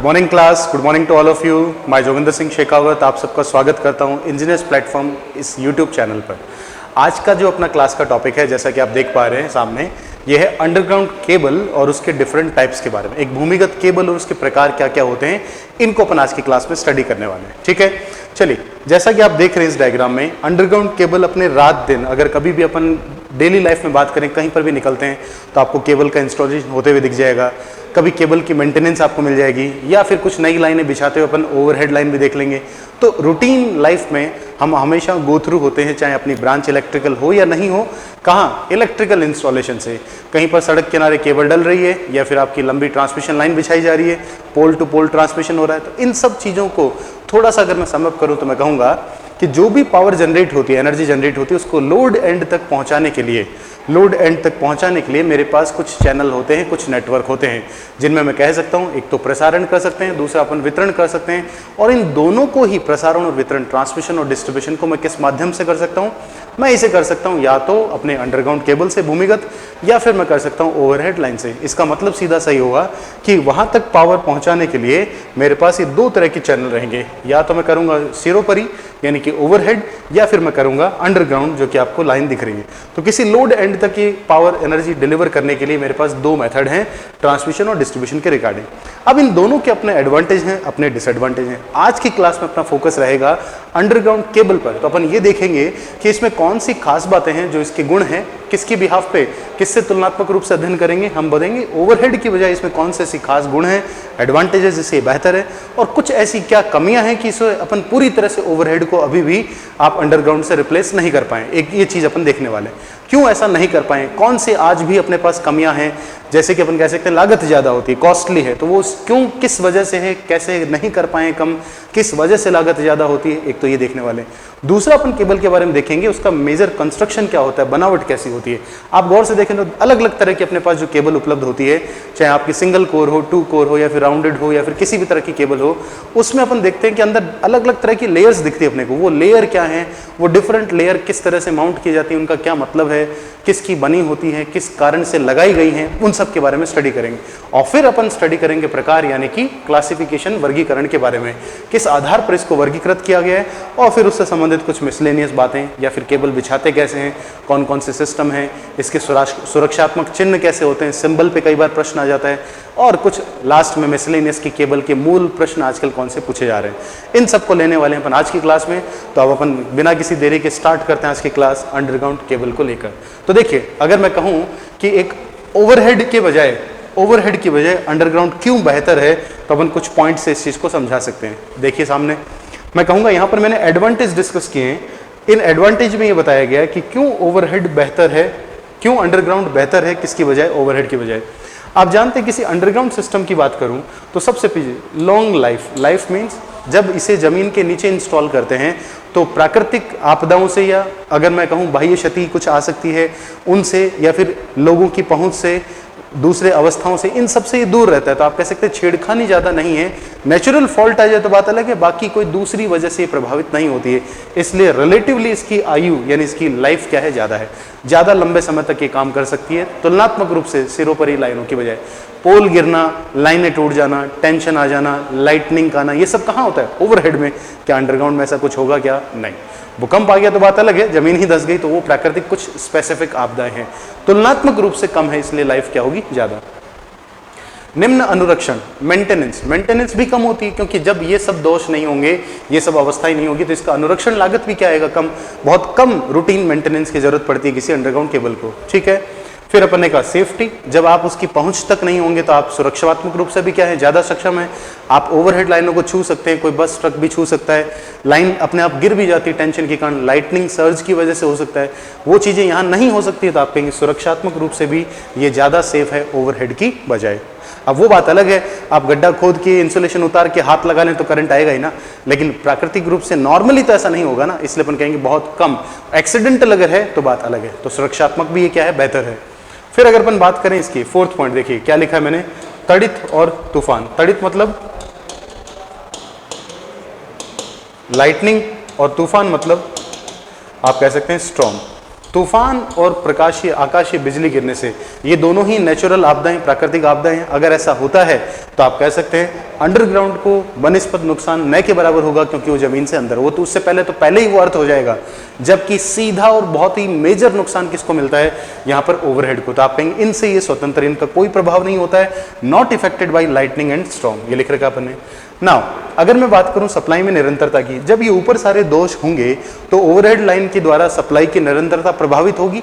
Morning class, good morning to all of you. मैं जोगिंदर सिंह शेखावत आप सबका स्वागत करता हूं इंजीनियर्स प्लेटफॉर्म इस यूट्यूब चैनल पर। आज का जो अपना क्लास का टॉपिक है, जैसा कि आप देख पा रहे हैं सामने, यह है अंडरग्राउंड केबल और उसके डिफरेंट टाइप्स के बारे में। एक भूमिगत केबल और उसके प्रकार क्या क्या होते हैं, इनको अपन आज की क्लास में स्टडी करने वाले हैं। ठीक है, चलिए, जैसा कि आप देख रहे हैं इस डायग्राम में, अंडरग्राउंड केबल अपने रात दिन, अगर कभी भी अपन डेली लाइफ में बात करें, कहीं पर भी निकलते हैं तो आपको केबल का इंस्टॉलेशन होते हुए दिख जाएगा। कभी केबल की मेंटेनेंस आपको मिल जाएगी, या फिर कुछ नई लाइनें बिछाते हुए अपन ओवरहेड लाइन भी देख लेंगे। तो रूटीन लाइफ में हम हमेशा गो थ्रू होते हैं, चाहे अपनी ब्रांच इलेक्ट्रिकल हो या नहीं हो। कहाँ? इलेक्ट्रिकल इंस्टॉलेशन से। कहीं पर सड़क किनारे केबल डल रही है, या फिर आपकी लंबी ट्रांसमिशन लाइन बिछाई जा रही है, पोल टू पोल ट्रांसमिशन हो रहा है। तो इन सब चीज़ों को थोड़ा सा अगर मैं समअप करूँ तो मैं कहूँगा कि जो भी पावर जनरेट होती है, एनर्जी जनरेट होती है, उसको लोड एंड तक पहुँचाने के लिए मेरे पास कुछ चैनल होते हैं, कुछ नेटवर्क होते हैं, जिनमें मैं कह सकता हूं, एक तो प्रसारण कर सकते हैं, दूसरा अपन वितरण कर सकते हैं। और इन दोनों को ही, प्रसारण और वितरण, ट्रांसमिशन और डिस्ट्रीब्यूशन को मैं किस माध्यम से कर सकता हूं? मैं इसे कर सकता हूं या तो अपने अंडरग्राउंड केबल से भूमिगत, या फिर मैं कर सकता हूं ओवरहेड लाइन से। इसका मतलब सीधा सही होगा कि वहां तक पावर पहुंचाने के लिए मेरे पास ये दो तरह के चैनल रहेंगे। या तो मैं करूंगा सिरोपरि यानी कि ओवरहेड, या फिर मैं करूंगा अंडरग्राउंड, जो कि आपको लाइन दिख रही है। तो किसी लोड एंड तक की पावर एनर्जी डिलीवर करने के लिए मेरे पास दो मेथड हैं, ट्रांसमिशन और डिस्ट्रीब्यूशन के रिगार्डिंग। अब इन दोनों के अपने एडवांटेज हैं, अपने डिसएडवांटेज हैं। आज की क्लास में अपना फोकस रहेगा अंडरग्राउंड केबल पर। तो अपन ये देखेंगे कि इसमें कौन सी खास बातें हैं जो इसके गुण हैं, किसकी बिहाफ पे, किससे तुलनात्मक रूप से अध्ययन करेंगे। हम बताएंगे ओवरहेड की बजाय इसमें कौन से ऐसी खास गुण हैं, एडवांटेजेस, जिससे बेहतर है, और कुछ ऐसी क्या कमियां हैं कि इसे अपन पूरी तरह से ओवरहेड को अभी भी आप अंडरग्राउंड से रिप्लेस नहीं कर पाए। एक ये चीज अपन देखने वाले हैं, क्यों ऐसा नहीं कर पाए, कौन से आज भी अपने पास कमियां हैं। जैसे कि अपन कह सकते हैं लागत ज़्यादा होती है, कॉस्टली है, तो वो क्यों, किस वजह से है, कैसे नहीं कर पाए कम, किस वजह से लागत ज़्यादा होती है, एक तो ये देखने वाले हैं। दूसरा अपन केबल के बारे में देखेंगे, उसका मेजर कंस्ट्रक्शन क्या होता है, बनावट कैसी होती है। आप गौर से देखें तो अलग अलग तरह की अपने पास जो केबल उपलब्ध होती है, चाहे आपकी सिंगल कोर हो, टू कोर हो, या फिर राउंडेड हो, या फिर किसी भी तरह की केबल हो, उसमें अपन देखते हैं कि अंदर अलग अलग तरह की लेयर्स दिखती है अपने को। वो लेयर क्या है, वो डिफरेंट लेयर किस तरह से माउंट की जाती है, उनका क्या मतलब है, किसकी बनी होती है, किस कारण से लगाई गई हैं, उन सब के बारे में स्टडी करेंगे। और फिर अपन स्टडी करेंगे प्रकार यानी कि क्लासिफिकेशन, वर्गीकरण के बारे में, किस आधार पर इसको वर्गीकृत किया गया है, और फिर उससे संबंधित कुछ मिसलेनियस बातें, या फिर केबल बिछाते कैसे हैं, कौन कौन से सिस्टम हैं, इसके सुरक्षात्मक चिन्ह कैसे होते हैं, सिंबल पे कई बार प्रश्न आ जाता है, और कुछ लास्ट में मिसलेनियस की केबल के मूल प्रश्न आजकल कौन से पूछे जा रहे हैं, इन सबको लेने वाले हैं अपन आज की क्लास में। तो अब अपन बिना किसी देरी के स्टार्ट करते हैं आज की क्लास अंडरग्राउंड केबल को लेकर। तो देखिए, अगर मैं कहूँ कि एक ओवरहेड की बजाय अंडरग्राउंड क्यों बेहतर है, तो अपन कुछ पॉइंट से इस चीज को समझा सकते हैं। देखिए सामने मैं कहूंगा, यहां पर मैंने एडवांटेज डिस्कस किए हैं। इन एडवांटेज में ये बताया गया है कि क्यों ओवरहेड बेहतर है, क्यों अंडरग्राउंड बेहतर है, किसकी बजाय, ओवरहेड की बजाय। आप जानते हैं किसी अंडरग्राउंड सिस्टम की बात करूं तो सबसे पीछे लॉन्ग लाइफ मीन्स जब इसे जमीन के नीचे इंस्टॉल करते हैं तो प्राकृतिक आपदाओं से, या अगर मैं कहूं बाह्य क्षति कुछ आ सकती है उनसे, या फिर लोगों की पहुंच से, दूसरे अवस्थाओं से, इन सब से ये दूर रहता है। तो आप कह सकते हैं छेड़खानी ज़्यादा नहीं है। नेचुरल फॉल्ट आ जाए तो बात अलग है, बाकी कोई दूसरी वजह से प्रभावित नहीं होती है। इसलिए रिलेटिवली इसकी आयु यानी इसकी लाइफ क्या है, ज़्यादा है, ज़्यादा लंबे समय तक ये काम कर सकती है तुलनात्मक रूप से सिरोपरि लाइनों की बजाय। पोल गिरना, लाइनें टूट जाना, टेंशन आ जाना, लाइटनिंग आना, ये सब कहाँ होता है? ओवरहेड में। क्या अंडरग्राउंड में ऐसा कुछ होगा क्या? नहीं। भूकंप आ गया तो बात अलग है, जमीन ही धंस गई तो वो प्राकृतिक कुछ स्पेसिफिक आपदाएं हैं, तुलनात्मक रूप से कम है, इसलिए लाइफ क्या होगी, ज्यादा। निम्न अनुरक्षण, मेंटेनेंस भी कम होती है, क्योंकि जब ये सब दोष नहीं होंगे, ये सब अवस्थाएं नहीं होगी, तो इसका अनुरक्षण लागत भी क्या आएगा, कम। बहुत कम रूटीन मेंटेनेंस की जरूरत पड़ती है किसी अंडरग्राउंड केबल को। ठीक है, फिर अपन ने कहा सेफ्टी, जब आप उसकी पहुंच तक नहीं होंगे तो आप सुरक्षात्मक रूप से भी क्या है, ज़्यादा सक्षम है। आप ओवरहेड लाइनों को छू सकते हैं, कोई बस ट्रक भी छू सकता है, लाइन अपने आप गिर भी जाती है टेंशन के कारण, लाइटनिंग सर्ज की वजह से हो सकता है, वो चीज़ें यहाँ नहीं हो सकती है। तो आप कहेंगे सुरक्षात्मक रूप से भी ये ज़्यादा सेफ है ओवरहेड की बजाय। अब वो बात अलग है, आप गड्ढा खोद के इंसुलेशन उतार के हाथ लगा लें तो करंट आएगा ही ना, लेकिन प्राकृतिक रूप से नॉर्मली तो ऐसा नहीं होगा ना, इसलिए अपन कहेंगे बहुत कम। एक्सीडेंटल अगर है तो बात अलग है, तो सुरक्षात्मक भी ये क्या है, बेहतर है। फिर अगर अपन बात करें इसकी फोर्थ पॉइंट, देखिए क्या लिखा है मैंने, तड़ित और तूफान। तड़ित मतलब लाइटनिंग, और तूफान मतलब आप कह सकते हैं स्टॉर्म। तूफान और प्रकाशीय आकाशीय बिजली गिरने से, ये दोनों ही नेचुरल आपदाएं, प्राकृतिक आपदाएं हैं। अगर ऐसा होता है तो आप कह सकते हैं अंडरग्राउंड को बनिस्बत नुकसान न के बराबर होगा, क्योंकि वो जमीन से अंदर, वो तो उससे पहले ही वो अर्थ हो जाएगा। जबकि सीधा और बहुत ही मेजर नुकसान किसको मिलता है, यहाँ पर ओवरहेड को। तो आप कहेंगे इनसे ये स्वतंत्र, इनका कोई प्रभाव नहीं होता है, not affected by lightning and storm, ये लिख रखा अपन ने। नाउ अगर मैं बात करूं सप्लाई में निरंतरता की, जब ये ऊपर सारे दोष होंगे तो ओवरहेड लाइन के द्वारा सप्लाई की निरंतरता प्रभावित होगी,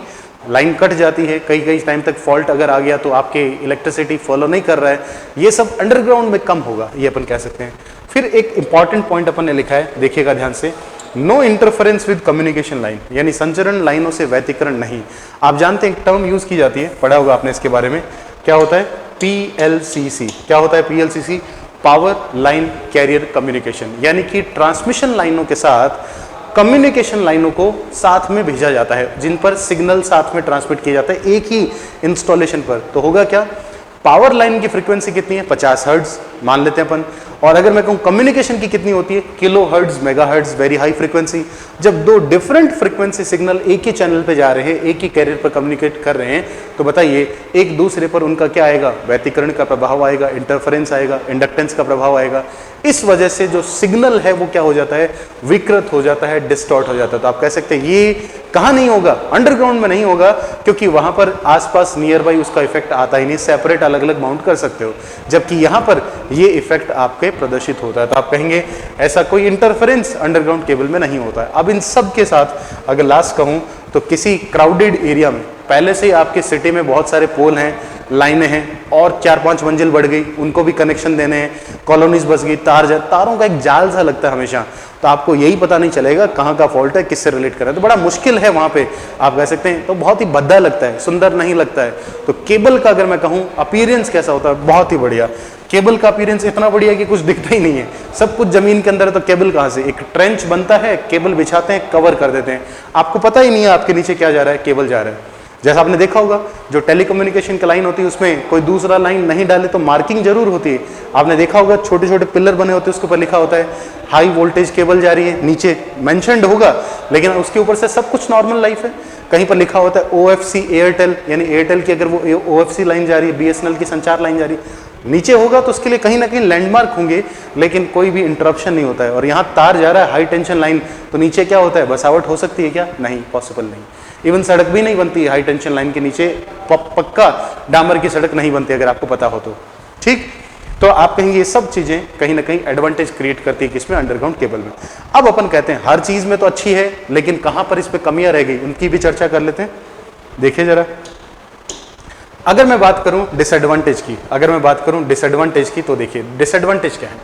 लाइन कट जाती है, कई टाइम तक फॉल्ट अगर आ गया तो आपके इलेक्ट्रिसिटी फॉलो नहीं कर रहा है, ये सब अंडरग्राउंड में कम होगा, ये अपन कह सकते हैं। फिर एक इंपॉर्टेंट पॉइंट अपन ने लिखा है, देखिएगा ध्यान से, no interference with communication line, यानी संचरण लाइनों से व्यतिकरण नहीं। आप जानते हैं एक टर्म यूज की जाती है, पढ़ा होगा आपने इसके बारे में, क्या होता है PLCC। क्या होता है PLCC? Power line carrier communication, यानी कि ट्रांसमिशन लाइनों के साथ कम्युनिकेशन लाइनों को साथ में भेजा जाता है, जिन पर सिग्नल साथ में ट्रांसमिट किया जाता है एक ही इंस्टॉलेशन पर। तो होगा क्या, पावर लाइन की फ्रीक्वेंसी कितनी है, 50 हर्ट्ज मान लेते हैं अपन, और अगर मैं कहूँ कम्युनिकेशन की कितनी होती है, kilo hertz, mega hertz, very high frequency. जब दो डिफरेंट फ्रीक्वेंसी सिग्नल एक ही चैनल पे जा रहे हैं, एक ही कैरियर पर कम्युनिकेट कर रहे हैं, तो बताइए एक दूसरे पर उनका क्या आएगा, व्यतिकरण का प्रभाव आएगा, इंटरफेरेंस आएगा, इंडक्टेंस का प्रभाव आएगा। इस वजह से जो सिग्नल है वो क्या हो जाता है, विकृत हो जाता है, डिस्टॉर्ट हो जाता है। तो आप कह सकते हैं ये कहाँ नहीं होगा, अंडरग्राउंड में नहीं होगा, क्योंकि वहां पर आसपास नियर बाई उसका इफेक्ट आता ही नहीं, सेपरेट अलग अलग माउंट कर सकते हो, जबकि यहाँ पर ये इफेक्ट आपके प्रदर्शित होता है। तो आप कहेंगे ऐसा कोई इंटरफेरेंस अंडरग्राउंड केबल में नहीं होता है। अब इन सब के साथ अगर लास्ट कहूँ तो किसी क्राउडेड एरिया में, पहले से ही आपके सिटी में बहुत सारे पोल हैं, लाइनें हैं, और 4-5 मंजिल बढ़ गई, उनको भी कनेक्शन देने हैं, कॉलोनीज बस गई, तारों का एक जाल सा लगता है हमेशा, तो आपको यही पता नहीं चलेगा कहाँ का फॉल्ट है, किससे रिलेट कर रहा है, तो बड़ा मुश्किल है वहाँ पे, आप कह सकते हैं। तो बहुत ही भद्दा लगता है, सुंदर नहीं लगता है। तो केबल का अगर मैं कहूँ अपीयरेंस कैसा होता है, बहुत ही बढ़िया। केबल का अपीयरेंस इतना बढ़िया कि कुछ दिखता ही नहीं है, सब कुछ जमीन के अंदर है, तो केबल कहाँ से, एक ट्रेंच बनता है, केबल बिछाते हैं, कवर कर देते हैं, आपको पता ही नहीं है आपके नीचे क्या जा रहा है, केबल जा रहा है। जैसा आपने देखा होगा जो टेलीकम्युनिकेशन की लाइन होती है उसमें कोई दूसरा लाइन नहीं डाले तो मार्किंग जरूर होती है। आपने देखा होगा छोटे छोटे पिलर बने होते हैं, उसके ऊपर लिखा होता है हाई वोल्टेज केबल जा रही है, नीचे मेंशन्ड होगा, लेकिन उसके ऊपर से सब कुछ नॉर्मल लाइफ है। कहीं पर लिखा होता है OFC एयरटेल, यानी एयरटेल की अगर वो OFC लाइन जा रही है, BSNL की संचार लाइन जा रही है, नीचे होगा तो उसके लिए कहीं ना कहीं लैंडमार्क होंगे, लेकिन कोई भी इंटरप्शन नहीं होता है। और यहाँ तार जा रहा है हाई टेंशन लाइन, तो नीचे क्या होता है, बसावट हो सकती है क्या, नहीं, पॉसिबल नहीं। इवन सड़क भी नहीं बनती हाई टेंशन लाइन के नीचे, पक्का डामर की सड़क नहीं बनती, अगर आपको पता हो तो, ठीक। तो आप कहेंगे ये सब चीजें कहीं ना कहीं एडवांटेज क्रिएट करती है किसमें, अंडरग्राउंड केबल में। अब अपन कहते हैं हर चीज में तो अच्छी है, लेकिन कहां पर इस पे कमियां रह गई उनकी भी चर्चा कर लेते हैं। देखिए जरा, अगर मैं बात करूं डिसएडवांटेज की, तो देखिए डिसएडवांटेज क्या है।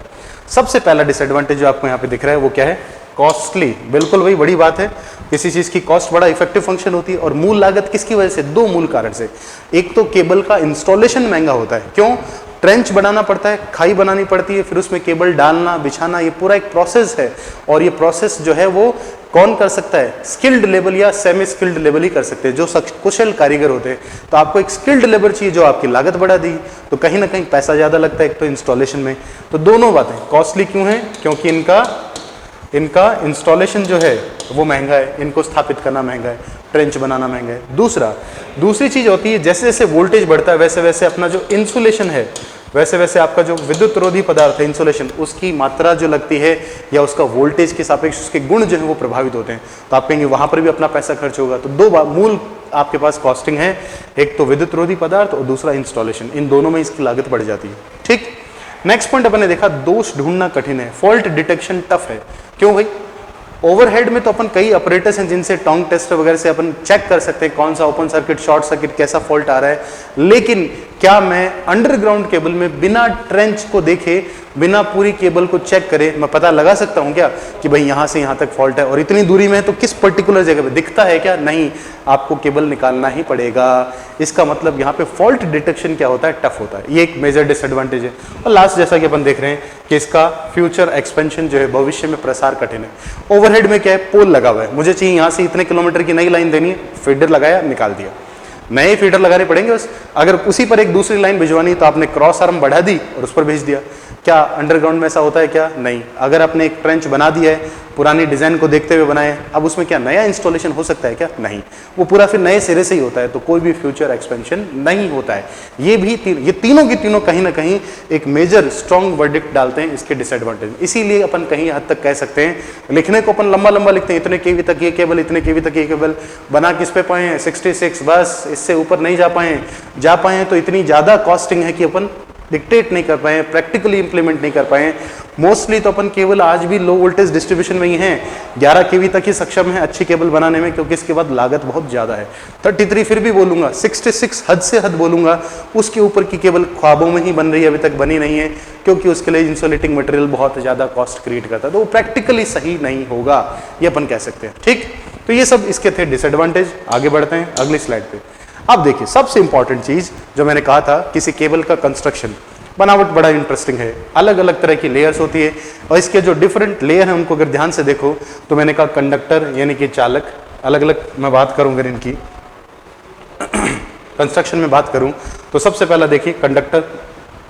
सबसे पहला डिसएडवांटेज जो आपको यहाँ पे दिख रहा है वो क्या है, कॉस्टली। बिल्कुल वही बड़ी बात है, किसी चीज की कॉस्ट बड़ा इफेक्टिव फंक्शन होती है। और मूल लागत किसकी वजह से, दो मूल कारण से। एक तो केबल का इंस्टॉलेशन महंगा होता है, क्यों, ट्रेंच बनाना पड़ता है, खाई बनानी पड़ती है, फिर उसमें केबल डालना, बिछाना, ये पूरा एक प्रोसेस है। और ये प्रोसेस जो है वो कौन कर सकता है, स्किल्ड लेवल या सेमी स्किल्ड लेवल ही कर सकते हैं, जो कुशल कारीगर होते हैं। तो आपको एक स्किल्ड लेबर चाहिए जो आपकी लागत बढ़ा दी, तो कहीं ना कहीं पैसा ज्यादा लगता है एक तो इंस्टॉलेशन में। तो दोनों बातें कॉस्टली क्यों है, क्योंकि इनका इंस्टॉलेशन जो है वो महंगा है, इनको स्थापित करना महंगा है, ट्रेंच बनाना महंगा है। दूसरी चीज होती है, जैसे जैसे वोल्टेज बढ़ता है वैसे वैसे अपना जो इंसुलेशन है, वैसे वैसे आपका जो विद्युत रोधी पदार्थ है इंसुलेशन, उसकी मात्रा जो लगती है या उसका वोल्टेज के सापेक्ष उसके गुण जो है वो प्रभावित होते हैं। तो आप कहेंगे वहां पर भी अपना पैसा खर्च होगा। तो दो मूल आपके पास कॉस्टिंग है, एक तो विद्युत रोधी पदार्थ और दूसरा इंस्टॉलेशन, इन दोनों में इसकी लागत बढ़ जाती है, ठीक। नेक्स्ट पॉइंट अपन ने देखा, दोष ढूंढना कठिन है, फॉल्ट डिटेक्शन टफ है। क्यों भाई, ओवरहेड में तो अपन कई ऑपरेटर्स हैं जिनसे टोंग टेस्ट वगैरह से अपन चेक कर सकते हैं कौन सा ओपन सर्किट, शॉर्ट सर्किट, कैसा फॉल्ट आ रहा है। लेकिन क्या मैं अंडरग्राउंड केबल में बिना ट्रेंच को देखे, बिना पूरी केबल को चेक करे मैं पता लगा सकता हूं क्या कि भाई यहां से यहां तक फॉल्ट है और इतनी दूरी में है तो किस पर्टिकुलर जगह पे दिखता है क्या, नहीं, आपको केबल निकालना ही पड़ेगा। इसका मतलब यहाँ पे फॉल्ट डिटेक्शन क्या होता है, टफ होता है। ये एक मेजर डिसएडवांटेज है। और लास्ट जैसा कि अपन देख रहे हैं कि इसका फ्यूचर एक्सपेंशन जो है, भविष्य में प्रसार कठिन है। ओवरहेड में क्या है, पोल लगा हुआ है, मुझे चाहिए यहाँ से इतने किलोमीटर की नई लाइन देनी है, फीडर लगाया, निकाल दिया, नए फीडर लगाने पड़ेंगे बस। अगर उसी पर एक दूसरी लाइन भिजवानी तो आपने क्रॉस आर्म बढ़ा दी और उस पर भेज दिया। क्या अंडरग्राउंड में ऐसा होता है क्या, नहीं। अगर आपने एक ट्रेंच बना दिया है, पुरानी डिज़ाइन को देखते हुए बनाए, अब उसमें क्या नया इंस्टॉलेशन हो सकता है क्या? नहीं, वो पूरा फिर नए सिरे से ही होता है, तो कोई भी फ्यूचर एक्सपेंशन नहीं होता है। ये तीनों की तीनों कहीं ना कहीं एक मेजर स्ट्रॉन्ग वर्डिक्ट डालते हैं इसके डिसएडवांटेज। इसीलिए अपन कहीं हद तक कह सकते हैं, लिखने को अपन लंबा लंबा लिखते हैं, इतने केवी तक ये केबल, इतने केवी तक ये केबल, बना किस पे पाए हैं 66, बस इससे ऊपर नहीं जा पाए तो इतनी ज़्यादा कॉस्टिंग है कि अपन डिक्टेट नहीं कर पाए, प्रैक्टिकली इंप्लीमेंट नहीं कर पाए। मोस्टली तो अपन केवल आज भी लो वोल्टेज डिस्ट्रीब्यूशन में ही हैं, 11 केवी तक ही सक्षम है अच्छी केबल बनाने में, क्योंकि इसके बाद लागत बहुत ज़्यादा है। 33 फिर भी बोलूँगा, 66 हद से हद बोलूँगा, उसके ऊपर की केबल ख्वाबों में ही बन रही है, अभी तक बनी नहीं है, क्योंकि उसके लिए इंसुलेटिंग मटेरियल बहुत ज़्यादा कॉस्ट क्रिएट करता है, तो वो प्रैक्टिकली सही नहीं होगा, ये अपन कह सकते हैं। ठीक, तो ये सब इसके थे डिसएडवांटेज। आगे बढ़ते हैं अगली स्लाइड पे। अब देखिए सबसे इंपॉर्टेंट चीज जो मैंने कहा था, किसी केबल का कंस्ट्रक्शन, बनावट बड़ा इंटरेस्टिंग है, अलग अलग तरह की लेयर्स होती है, और इसके जो डिफरेंट लेयर हैं उनको अगर ध्यान से देखो तो मैंने कहा कंडक्टर यानी कि चालक, अलग अलग मैं बात करूं अगर इनकी कंस्ट्रक्शन में बात करूं तो सबसे पहला देखिए कंडक्टर,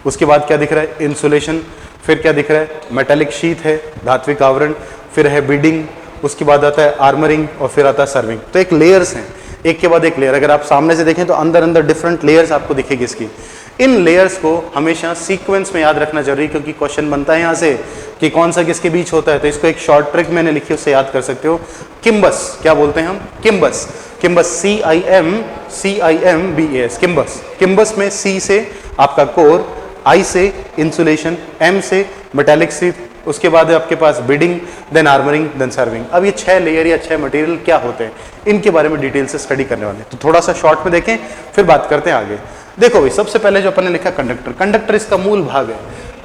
उसके बाद क्या दिख रहा है इंसुलेशन, फिर क्या दिख रहा है मेटेलिक शीथ है, धात्विक आवरण, फिर है बीडिंग, उसके बाद आता है आर्मरिंग और फिर आता है सर्विंग। तो एक लेयर्स हैं, एक के बाद एक लेयर। अगर आप सामने से देखें तो अंदर अंदर डिफरेंट लेयर्स आपको दिखेगी इसकी। इन लेयर्स को हमेशा सीक्वेंस में याद रखना जरूरी, क्योंकि क्वेश्चन बनता है यहाँ से कि कौन सा किसके बीच होता है, तो इसको एक शॉर्ट ट्रिक मैंने लिखी, उससे याद कर सकते हो। किम्बस, क्या बोलते हैं हम? किम्बस, किम्बस CIMBAS, किम्बस। किम्बस में C से आपका कोर, I से इंसुलेशन, M से मेटेलिक शीथ, उसके बाद आपके पास bedding, then armouring, then serving. अब ये 6 लेयर या 6 मटेरियल क्या होते हैं, इनके बारे में डिटेल से स्टडी करने वाले हैं, तो थोड़ा सा शॉर्ट में देखें फिर बात करते हैं आगे। देखो भाई, सबसे पहले जो अपन ने लिखा कंडक्टर, कंडक्टर इसका मूल भाग है।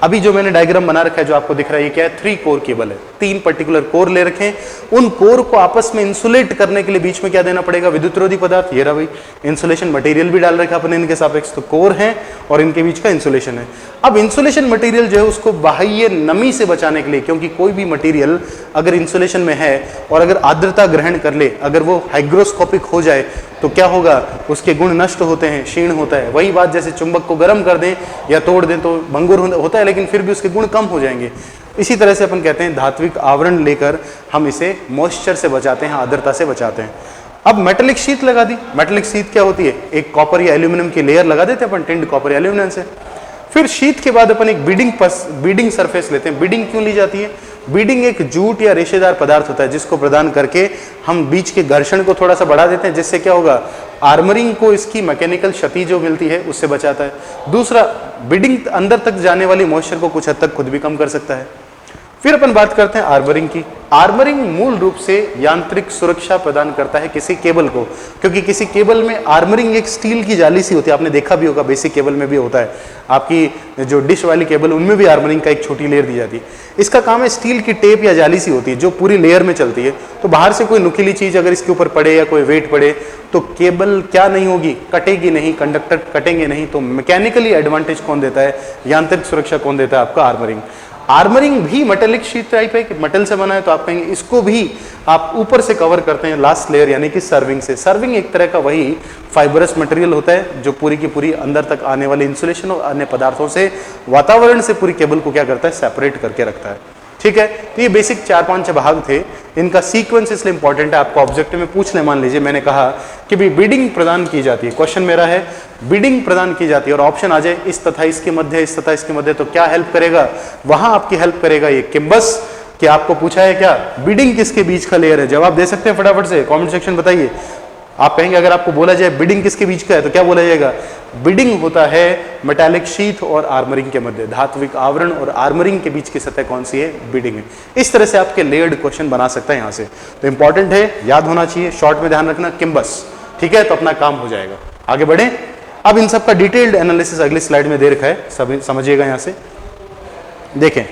अभी जो मैंने डायग्राम बना रखा है जो आपको दिख रहा है, ये क्या है? 3 कोर केबल है, 3 पर्टिकुलर कोर ले रखे हैं। उन कोर को आपस में इंसुलेट करने के लिए बीच में क्या देना पड़ेगा? विद्युतरोधी पदार्थ। ये रहा भाई, इंसुलेशन मटेरियल भी डाल रखा अपन इनके सापेक्ष, तो कोर है और इनके बीच का इंसुलेशन है। अब इंसुलेशन मटेरियल जो है उसको बाह्य नमी से बचाने के लिए, क्योंकि कोई भी मटेरियल अगर इंसुलेशन में है और अगर आर्द्रता ग्रहण कर ले, अगर वो हाइग्रोस्कोपिक हो जाए तो क्या होगा? उसके गुण नष्ट होते हैं, क्षीण होता है। वही बात जैसे चुंबक को गर्म कर दें या तोड़ दें तो भंगुर होता है, लेकिन फिर भी उसके गुण कम हो जाएंगे। इसी तरह से अपन कहते हैं धात्विक आवरण लेकर हम इसे मॉइस्चर से बचाते हैं, आर्द्रता से बचाते हैं। अब मेटेलिक शीट लगा दी। मेटेलिक शीट क्या होती है? एक कॉपर या एल्यूमिनियम की लेयर लगा देते हैं अपन, टिंड कॉपर या एल्यूमिनियम से। फिर शीट के बाद अपन एक बीडिंग सरफेस लेते हैं। बीडिंग क्यों ली जाती है? बीडिंग एक जूट या रेशेदार पदार्थ होता है जिसको प्रदान करके हम बीच के घर्षण को थोड़ा सा बढ़ा देते हैं, जिससे क्या होगा? आर्मरिंग को इसकी मैकेनिकल क्षति जो मिलती है उससे बचाता है। दूसरा, बीडिंग अंदर तक जाने वाली मॉइस्चर को कुछ हद तक खुद भी कम कर सकता है। फिर अपन बात करते हैं आर्मरिंग की। आर्मरिंग मूल रूप से यांत्रिक सुरक्षा प्रदान करता है किसी केबल को, क्योंकि किसी केबल में आर्मरिंग एक स्टील की जाली सी होती है, आपने देखा भी होगा, बेसिक केबल में भी होता है। आपकी जो डिश वाली केबल उनमें भी आर्मरिंग का एक छोटी लेयर दी जाती है। इसका काम है, स्टील की टेप या जाली सी होती है जो पूरी लेयर में चलती है, तो बाहर से कोई नुकीली चीज अगर इसके ऊपर पड़े या कोई वेट पड़े तो केबल क्या नहीं होगी? कटेगी नहीं, कंडक्टर कटेंगे नहीं। तो मैकेनिकली एडवांटेज कौन देता है? यांत्रिक सुरक्षा कौन देता है? आपका आर्मरिंग। आर्मरिंग भी मेटेलिक शीट टाइप है कि मेटल से बना है, तो आप कहेंगे इसको भी आप ऊपर से कवर करते हैं लास्ट लेयर यानी कि सर्विंग से। सर्विंग एक तरह का वही फाइबरस मटेरियल होता है जो पूरी की पूरी अंदर तक आने वाले इंसुलेशन और अन्य पदार्थों से, वातावरण से पूरी केबल को क्या करता है? सेपरेट करके रखता है। ठीक है, तो ये बेसिक 4-5 भाग थे। इनका सीक्वेंस इसलिए इंपॉर्टेंट है, आपको ऑब्जेक्टिव में पूछ ले। मान लीजिए मैंने कहा कि भी बीडिंग प्रदान की जाती है, क्वेश्चन मेरा है बीडिंग प्रदान की जाती है, और ऑप्शन आ जाए इस तथा इसके मध्य, इस तथा इसके मध्य, तो क्या हेल्प करेगा? वहां आपकी हेल्प करेगा ये किम्बस। कि आपको पूछा है क्या बीडिंग किसके बीच का लेयर है? जवाब दे सकते हैं फटाफट से, कमेंट सेक्शन बताइए। आप कहेंगे अगर आपको बोला जाए बीडिंग किसके बीच का है तो क्या बोला जाएगा? बीडिंग होता है मेटालिक शीथ और आर्मरिंग के मध्य, धात्विक आवरण और आर्मरिंग के बीच की सतह कौन सी है? बीडिंग है। इस तरह से आपके लेयर्ड क्वेश्चन बना सकता है यहाँ से, तो इंपॉर्टेंट है, याद होना चाहिए। शॉर्ट में ध्यान रखना किम्बस, ठीक है, तो अपना काम हो जाएगा। आगे बढ़े। अब इन सब का डिटेल्ड एनालिसिस अगली स्लाइड में दे रखा है, सब समझिएगा। यहाँ से देखें